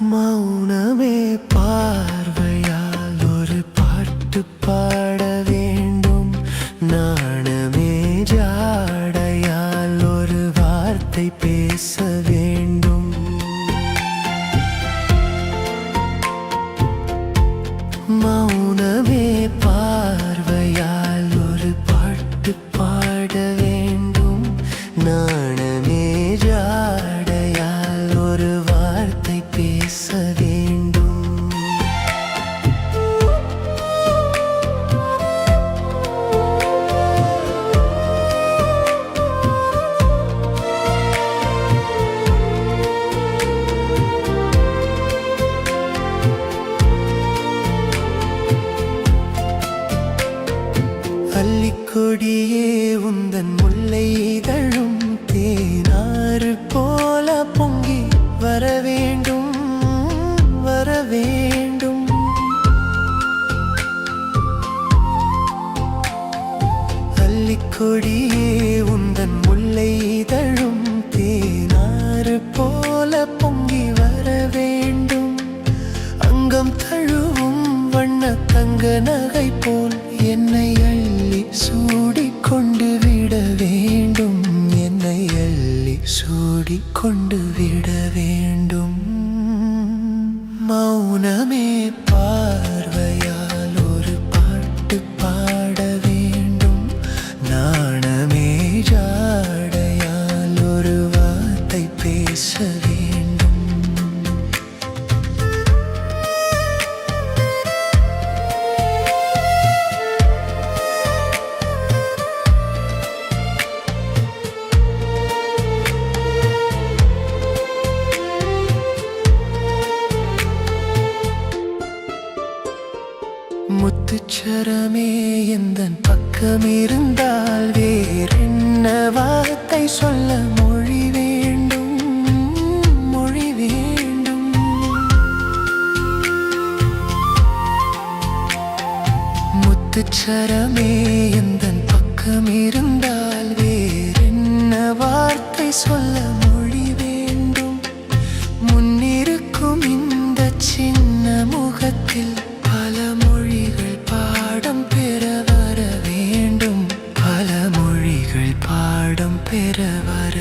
மௌனமே பார்வையால் ஒரு பாட்டு பாட வேண்டும். நாணமே ஜாடையால் ஒரு வார்த்தை பேச வேண்டும். மௌனமே பார்வையால் ஒரு பாட்டு பாட வேண்டும். நாணமே ஜாடையால் ஒரு வார்த்தை பேச வேண்டும். அல்லிக்கொடியே உந்தன் முல்லை இதழும் தேனாறு போல பொங்கி வர வேண்டும், வர வேண்டும். அல்லிக்கொடியே உந்தன் முல்லை இதழும் தேனாறு போல பொங்கி வர வேண்டும். அங்கம் தழுவும் வண்ண தங்க நகை போல் என்னை அள்ளி சூடிக்கொண்டு விட வேண்டும். என்னை அள்ளி சூடிக்கொண்டு விட வேண்டும். மௌனமே பார்வையால் ஒரு பாட்டு பாட வேண்டும். நாணமே ஜாடையால் ஒரு வார்த்தை பேச வேண்டும். முத்துச்சரமே எந்தன் பக்கம் இருந்தால் வேறென்ன வார்த்தை சொல்ல மொழி வேண்டும், மொழி வேண்டும். முத்துச்சரமே எந்தன் பக்கம் இருந்தால் வேறென்ன வார்த்தை சொல்ல மொழி வேண்டும். முன்னிருக்கும் இந்த சின்ன முகத்தில் பல மொழிகள் பாடம் பெற வர வேண்டும். பல மொழிகள் பாடம் பெற வர